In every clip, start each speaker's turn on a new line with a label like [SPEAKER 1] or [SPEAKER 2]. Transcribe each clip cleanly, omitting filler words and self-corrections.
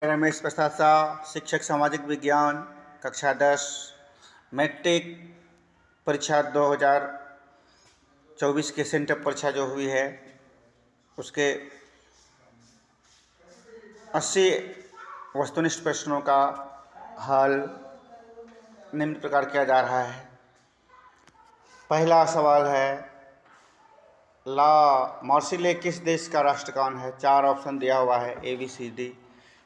[SPEAKER 1] रमेश प्रसाद शाह, शिक्षक सामाजिक विज्ञान, कक्षा 10, मैट्रिक परीक्षा 2024 के सेंटर परीक्षा जो हुई है उसके 80 वस्तुनिष्ठ प्रश्नों का हल निम्न प्रकार किया जा रहा है। पहला सवाल है, ला मार्सिले किस देश का राष्ट्रगान है? 4 ऑप्शन दिया हुआ है ABCD।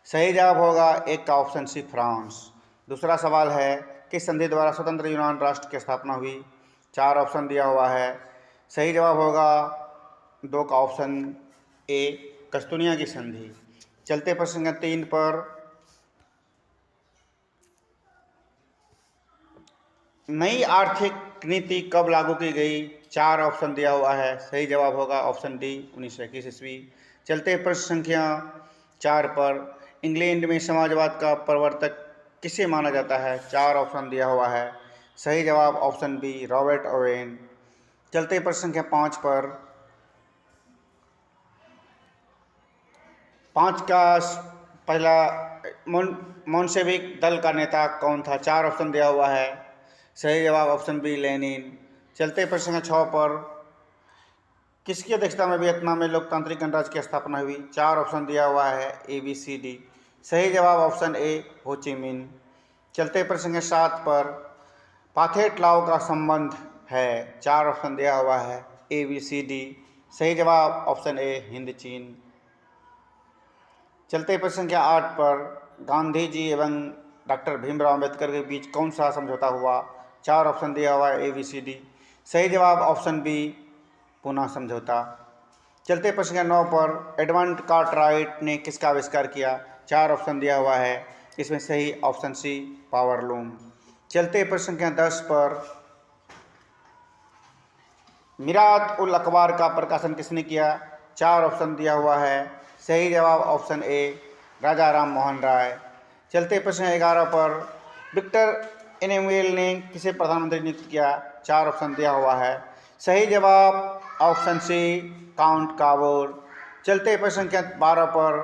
[SPEAKER 1] सही जवाब होगा एक का ऑप्शन सी, फ्रांस। दूसरा सवाल है, किस संधि द्वारा स्वतंत्र यूनान राष्ट्र की स्थापना हुई? 4 ऑप्शन दिया हुआ है। सही जवाब होगा 2 का ऑप्शन ए, कस्तूनिया की संधि। चलते प्रश्न संख्या 3 पर, नई आर्थिक नीति कब लागू की गई? 4 ऑप्शन दिया हुआ है। सही जवाब होगा ऑप्शन डी, 1921 ईस्वी। चलते प्रश्न संख्या 4 पर, इंग्लैंड में समाजवाद का प्रवर्तक किसे माना जाता है? 4 ऑप्शन दिया हुआ है। सही जवाब ऑप्शन बी, रॉबर्ट ओवेन। चलते प्रश्न संख्या 5 पर, 5 का पहला, मोन्शेविक दल का नेता कौन था? 4 ऑप्शन दिया हुआ है। सही जवाब ऑप्शन बी, लेनिन। चलते प्रश्न संख्या 6 पर, किसकी अध्यक्षता में वियतनाम में लोकतांत्रिक गणराज्य की स्थापना हुई? 4 ऑप्शन दिया हुआ है ABCD। सही जवाब ऑप्शन ए, हो ची मिन। चलते प्रश्न संख्या 7 पर, पाथेट लाओ का संबंध है? 4 ऑप्शन दिया हुआ है ABCD। सही जवाब ऑप्शन ए, हिंद चीन। चलते प्रश्न संख्या 8 पर, गांधी जी एवं डॉक्टर भीमराव अंबेडकर के बीच कौन सा समझौता हुआ? 4 ऑप्शन दिया हुआ है ABCD। सही जवाब ऑप्शन बी, पूना समझौता। चलते प्रश्न संख्या 9 पर, एडमंड कार्टराइट ने किसका आविष्कार किया? 4 ऑप्शन दिया हुआ है। इसमें सही ऑप्शन सी, पावरलूम। चलते प्रश्न संख्या 10 पर, मिरात उल अखबार का प्रकाशन किसने किया? 4 ऑप्शन दिया हुआ है। सही जवाब ऑप्शन ए, राजा राम मोहन राय। चलते प्रश्न 11 पर, विक्टर एनेमुएल ने किसे प्रधानमंत्री नियुक्त किया? 4 ऑप्शन दिया हुआ है। सही जवाब ऑप्शन सी, काउंट काबोर। चलते प्रश्न संख्या 12 पर,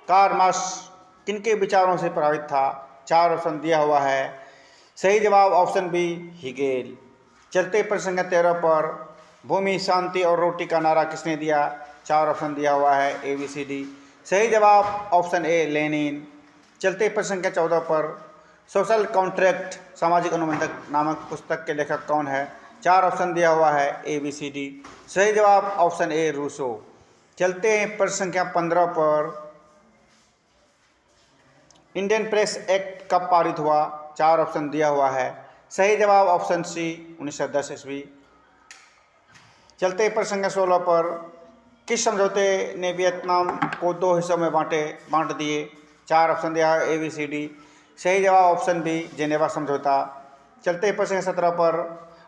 [SPEAKER 1] कार्ल मार्क्स किनके विचारों से प्रभावित था? 4 ऑप्शन दिया हुआ है। सही जवाब ऑप्शन बी, हिगेल। चलते प्रश्न संख्या 13 पर, भूमि, शांति और रोटी का नारा किसने दिया? 4 ऑप्शन दिया हुआ है ABCD। सही जवाब ऑप्शन ए, लेनिन। चलते प्रश्न संख्या 14 पर, सोशल कॉन्ट्रैक्ट सामाजिक अनुबंध नामक पुस्तक के लेखक कौन है? 4 ऑप्शन दिया हुआ है ABCD। सही जवाब ऑप्शन ए, रूसो। चलते हैं प्रश्न संख्या 15 पर, इंडियन प्रेस एक्ट कब पारित हुआ? 4 ऑप्शन दिया हुआ है। सही जवाब ऑप्शन सी, 1910 ईस्वी। चलते प्रश्न संख्या 16 पर, किस समझौते ने वियतनाम को 2 हिस्सों में बांट दिए? 4 ऑप्शन दिया है ABCD। सही जवाब ऑप्शन बी, जेनेवा समझौता। चलते प्रश्न संख्या 17 पर,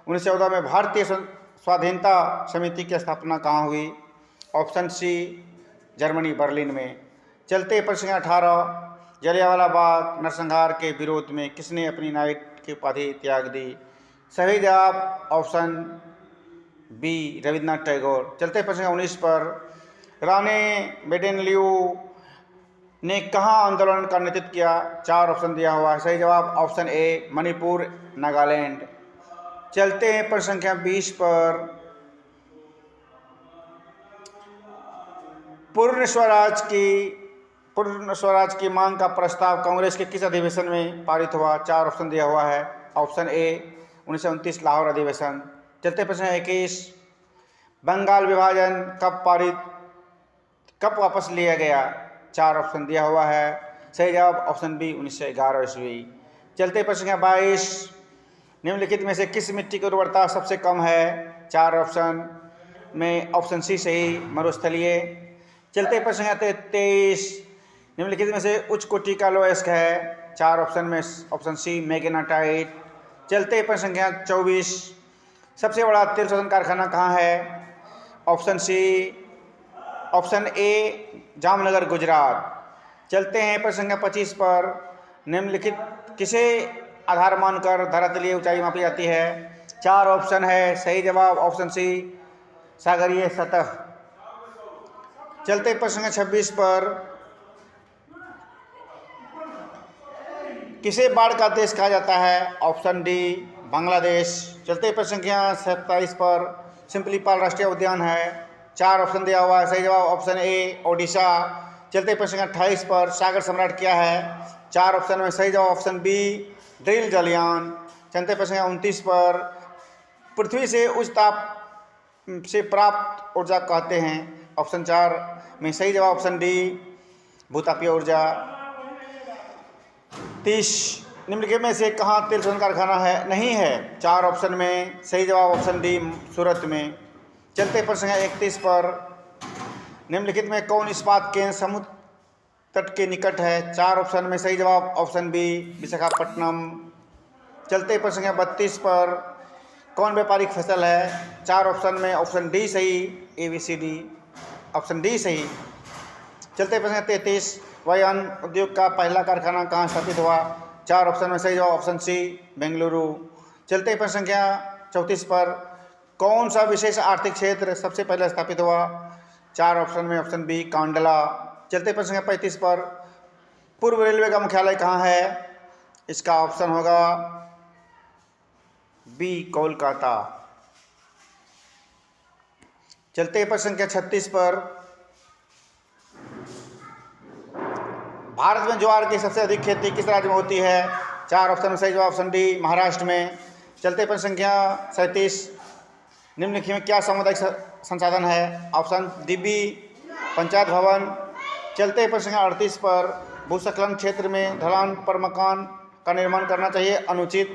[SPEAKER 1] 1914 में भारतीय स्वाधीनता समिति की स्थापना कहाँ हुई? ऑप्शन सी, जर्मनी, बर्लिन में। चलते प्रश्न संख्या 18, जलियांवाला बाग नरसंहार के विरोध में किसने अपनी नाइट की उपाधि त्याग दी? सही जवाब ऑप्शन बी, रविन्द्रनाथ टैगोर। चलते प्रश्न 19 पर, रानी बेडेनलियू ने कहाँ आंदोलन का नेतृत्व किया? 4 ऑप्शन दिया हुआ है। सही जवाब ऑप्शन ए, मणिपुर, नागालैंड। चलते हैं प्रश्न संख्या 20 पर, पूर्ण स्वराज की मांग का प्रस्ताव कांग्रेस के किस अधिवेशन में पारित हुआ? 4 ऑप्शन दिया हुआ है। ऑप्शन ए, 1929 लाहौर अधिवेशन। चलते प्रश्न 21, बंगाल विभाजन कब वापस लिया गया? 4 ऑप्शन दिया हुआ है। सही जवाब ऑप्शन बी, 1911 ईस्वी। चलते प्रश्न 22, निम्नलिखित में से किस मिट्टी की उर्वरता सबसे कम है? 4 ऑप्शन में ऑप्शन सी सही, मरुस्थलीय। चलते प्रश्न 23, निम्नलिखित में से उच्च कोटि का लोहयस्क है? 4 ऑप्शन में ऑप्शन सी, मैग्नेटाइट। चलते प्रश्न संख्या 24, सबसे बड़ा तेल शोधन कारखाना कहाँ है? Option C, option A, Jamnagar, Gujarat. चलते हैं प्रश्न संख्या 25 पर, निम्नलिखित किसे आधार मानकर धरातलीय ऊंचाई मापी जाती है? 4 ऑप्शन है। सही जवाब ऑप्शन सी, सागरीय सतह। चलते प्रश्न संख्या 26 पर, किसे बाढ़ का देश कहा जाता है? Option D Bangladesh. चलते प्रश्न संख्या 27 पर सिंपलीपाल राष्ट्रीय उद्यान है। 4 ऑप्शन दिया हुआ है। सही जवाब ऑप्शन ए ओडिशा। चलते प्रश्न संख्या 28 पर सागर सम्राट क्या है? 4 ऑप्शन में सही जवाब ऑप्शन बी ड्रिल जलयान। चलते प्रश्न संख्या 29 पर पृथ्वी से उच्च ताप से प्राप्त ऊर्जा कहते हैं? ऑप्शन 4 में सही जवाब ऑप्शन डी भूतापीय ऊर्जा। 30 निम्नलिखित में से कहाँ तेल शोधन कारखाना है नहीं है? 4 ऑप्शन में सही जवाब ऑप्शन डी सूरत में। चलते प्रश्न संख्या 31 पर निम्नलिखित में कौन इस्पात केंद्र समुद्र तट के निकट है? 4 ऑप्शन में सही जवाब ऑप्शन बी विशाखापट्टनम। चलते प्रश्न संख्या 32 पर कौन व्यापारिक फसल है? 4 ऑप्शन में ऑप्शन डी सही ABCD ऑप्शन डी सही। चलते प्रश्न 33 वायुयान उद्योग का पहला कारखाना कहाँ स्थापित हुआ? 4 ऑप्शन में सही जवाब ऑप्शन सी बेंगलुरु। चलते प्रश्न संख्या 34 पर कौन सा विशेष आर्थिक क्षेत्र सबसे पहले स्थापित हुआ? 4 ऑप्शन में ऑप्शन बी कांडला। चलते प्रश्न संख्या 35 पर पूर्व रेलवे का मुख्यालय कहाँ है? इसका ऑप्शन होगा बी कोलकाता। चलते प्रश्न संख्या 36 पर भारत में ज्वार की सबसे अधिक खेती किस राज्य में होती है? 4 ऑप्शन में सही जवाब ऑप्शन डी महाराष्ट्र में। चलते प्रश्न संख्या 37 निम्नलिखित में क्या सामुदायिक संसाधन है? ऑप्शन डी बी पंचायत भवन। चलते प्रश्न संख्या 38 पर भूस्खलन क्षेत्र में ढलान पर मकान का निर्माण करना चाहिए अनुचित?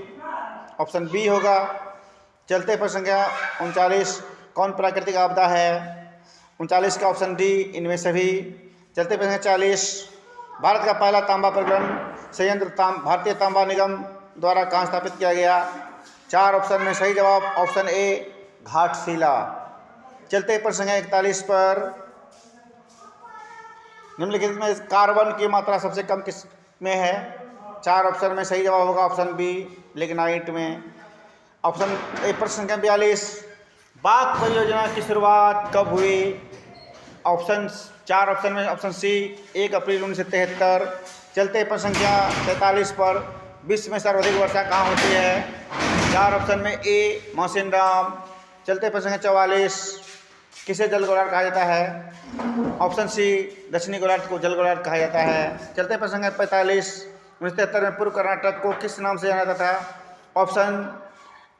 [SPEAKER 1] ऑप्शन बी होगा। चलते प्रश्न संख्या 39 कौन प्राकृतिक आपदा है? 39 का ऑप्शन डी इनमें सभी। चलते प्रश्न 40 भारत का पहला तांबा प्रकरण संयंत्र भारतीय तांबा निगम द्वारा कहाँ स्थापित किया गया? 4 ऑप्शन में सही जवाब ऑप्शन ए घाटशिला। चलते प्रश्न संख्या 41 पर निम्नलिखित में कार्बन की मात्रा सबसे कम किस में है? 4 ऑप्शन में सही जवाब होगा ऑप्शन बी लिग्नाइट में। ऑप्शन ए प्रश्न संख्या 42 बाघ परियोजना की शुरुआत कब हुई? ऑप्शन 4 ऑप्शन में ऑप्शन सी 1 अप्रैल 1973। चलते प्रश्न संख्या 43 पर विश्व में सर्वाधिक वर्षा कहाँ होती है? 4 ऑप्शन में ए मौसिनराम। चलते प्रश्न संख्या 44 किसे जल गोलार्ध कहा जाता है? ऑप्शन सी दक्षिणी गोलार्ध को जल गोलार्ध कहा जाता है। चलते प्रश्न संख्या 45 1973 में पूर्व कर्नाटक को किस नाम से जाना जाता था? Option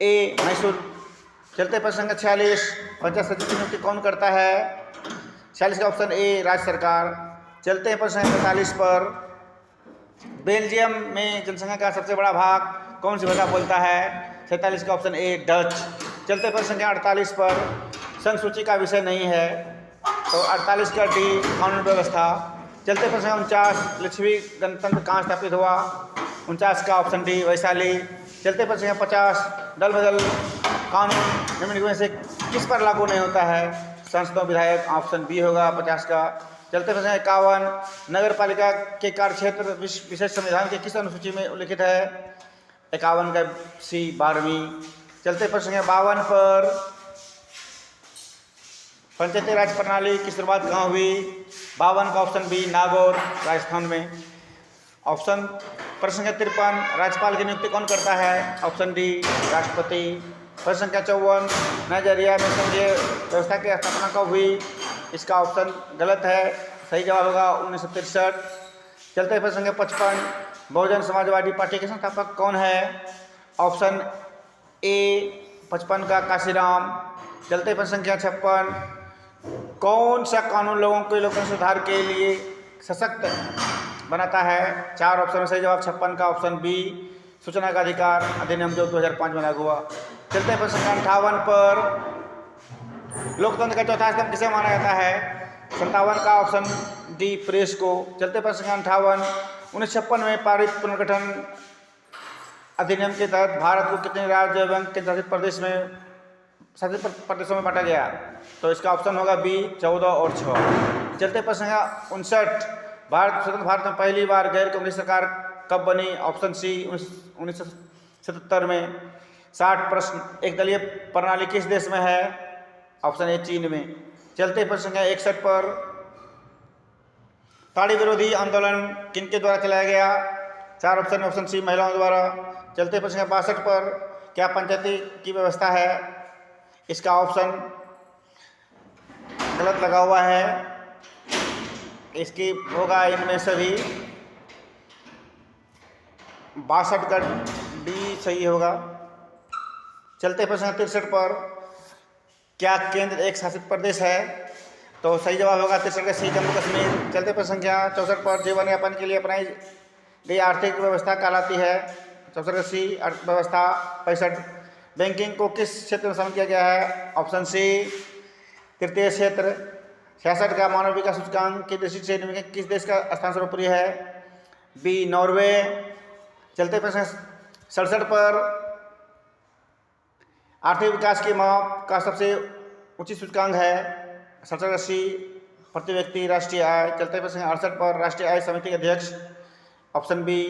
[SPEAKER 1] A Mysore. चलते प्रश्न संख्या 46 पंचायत सचिव की नियुक्ति कौन करता है? 46 का ऑप्शन ए राज्य सरकार। चलते हैं प्रश्न 45 पर बेल्जियम में जनसंख्या का सबसे बड़ा भाग कौन सी भाषा बोलता है? 47 का ऑप्शन ए डच। चलते प्रश्न संख्या 48 पर संघ सूची का विषय नहीं है तो 48 का डी कानून व्यवस्था। चलते प्रश्न 49 लिच्छवी गणतंत्र कहाँ स्थापित हुआ? 49 का ऑप्शन डी वैशाली। चलते प्रश्न 50 दल बदल कानून निम्नलिखित में से किस पर लागू नहीं होता है? सांसदों विधायक ऑप्शन बी होगा 50 का। चलते प्रश्न 51 नगर पालिका के कार्य क्षेत्र विशेष संविधान के किस अनुसूची में उल्लिखित है? 51 का सी 12वीं। चलते प्रश्न 52 पर पंचायती राज प्रणाली की शुरुआत कहाँ हुई? 52 का ऑप्शन बी नागौर राजस्थान में। ऑप्शन प्रश्न 53 राज्यपाल की नियुक्ति कौन करता है? ऑप्शन डी राष्ट्रपति। प्रश्न संख्या 54 नाइजीरिया में संघीय व्यवस्था की स्थापना कब हुई? इसका ऑप्शन गलत है, सही जवाब होगा 1963। चलते प्रश्न संख्या 55 बहुजन समाजवादी पार्टी के संस्थापक कौन है? ऑप्शन ए 55 का काशीराम। चलते प्रश्न संख्या 56 कौन सा कानून लोगों के लोकतंत्र सुधार के लिए सशक्त बनाता है? 4 ऑप्शन में सही जवाब 56 का ऑप्शन बी सूचना का अधिकार अधिनियम जो 2005 में लागू हुआ। चलते हैं प्रश्न 58 पर लोकतंत्र का चौथा स्तंभ किसे माना जाता है? 57 का ऑप्शन डी प्रेस को। चलते प्रश्न 58 1956 में पारित पुनर्गठन अधिनियम के तहत भारत को कितने राज्य एवं केंद्रशासित प्रदेशों में बांटा गया? तो इसका ऑप्शन होगा बी 14 और 6। चलते प्रश्न 59 स्वतंत्र भारत में पहली बार गैर कांग्रेस सरकार कब बनी? ऑप्शन सी 1977 में। 60 प्रश्न एक दलीय प्रणाली किस देश में है? ऑप्शन ए चीन में। चलते प्रश्न 61 पर ताड़ी विरोधी आंदोलन किनके द्वारा चलाया गया? 4 ऑप्शन ऑप्शन सी महिलाओं द्वारा। चलते प्रश्न 62 पर, क्या पंचायती की व्यवस्था है? इसका ऑप्शन गलत लगा हुआ है, इसकी होगा इनमें सभी 62 का डी सही होगा। चलते प्रश्न 63 पर, क्या केंद्र एक शासित प्रदेश है? तो सही जवाब होगा 63 का सी, जम्मू कश्मीर। चलते प्रश्न संख्या 64 पर, जीवन यापन के लिए अपनाई गई आर्थिक व्यवस्था कहलाती है? 64 का सी अर्थव्यवस्था। 65, बैंकिंग को किस क्षेत्र में शामिल किया गया है? ऑप्शन सी तृतीय क्षेत्र। 66 का मानव विकास सूचकांक की दृष्टि से निम्नलिखित किस देश का स्थान सर्वोपरि है? B Norway. चलते प्रश्न 67 पर, आर्थिक विकास के माप का सबसे उचित सूचकांक है? 67 का सी प्रति व्यक्ति राष्ट्रीय आय। चलते प्रश्न 68 पर, राष्ट्रीय आय समिति के अध्यक्ष? Option B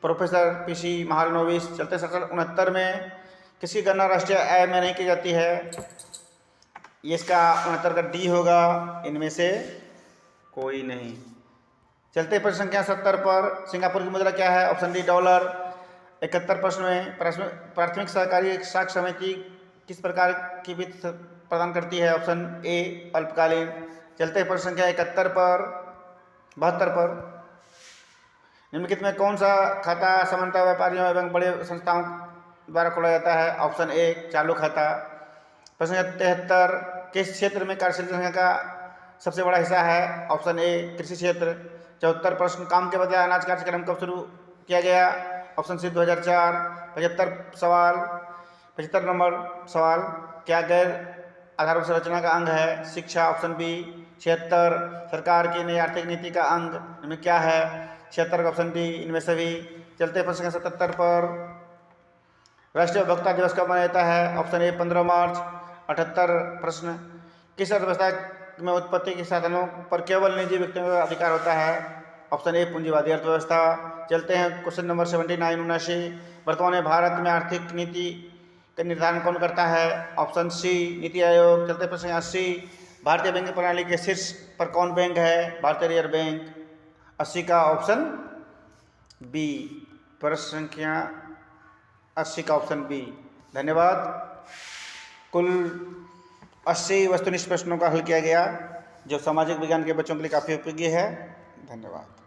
[SPEAKER 1] professor PC Mahalanobis. चलते 69 में, किसकी गणना राष्ट्रीय आय में नहीं की जाती है? ये इसका 69 का डी होगा, इनमें से कोई नहीं। चलते प्रश्न संख्या 70 पर, सिंगापुर की मुद्रा क्या है? Option D dollar. 71 प्रश्न में, प्राथमिक सहकारी साख समिति किस प्रकार की वित्त प्रदान करती है? ऑप्शन ए अल्पकालीन। चलते प्रश्न संख्या 72 पर, निम्नलिखित में कौन सा खाता सामान्यतः व्यापारियों एवं बड़े संस्थाओं द्वारा खोला जाता है? ऑप्शन ए चालू खाता। प्रश्न 73, किस क्षेत्र में कार्यशील संख्या का सबसे बड़ा हिस्सा है? ऑप्शन ए कृषि क्षेत्र। 74 प्रश्न, काम के बदले अनाज कार्यक्रम कब शुरू किया गया? Option C 2004। 75 नंबर सवाल, क्या गैर आधारभूत संरचना का अंग है? शिक्षा। Option B. 76, सरकार की नई आर्थिक नीति का अंग इनमें क्या है? 76 का ऑप्शन डी, इनमें सभी। चलते प्रश्न 77 पर, राष्ट्रीय उपभोक्ता दिवस कब मनाया जाता है? ऑप्शन ए 15 मार्च। 78 प्रश्न, किस अर्थव्यवस्था में उत्पत्ति के साधनों पर केवल निजी व्यक्तियों का अधिकार होता है? ऑप्शन ए पूंजीवादी अर्थव्यवस्था। चलते हैं क्वेश्चन नंबर 79 वर्तमान में भारत में आर्थिक नीति का निर्धारण कौन करता है? ऑप्शन सी नीति आयोग। चलते प्रश्न 80, भारतीय बैंकिंग प्रणाली के शीर्ष पर कौन बैंक है? भारतीय रिजर्व बैंक। 80 का ऑप्शन बी। प्रश्न संख्या 80 का ऑप्शन बी। धन्यवाद। कुल 80 वस्तुनिष्ठ प्रश्नों का हल किया गया, जो सामाजिक विज्ञान के बच्चों के लिए काफ़ी उपयोगी है। धन्यवाद।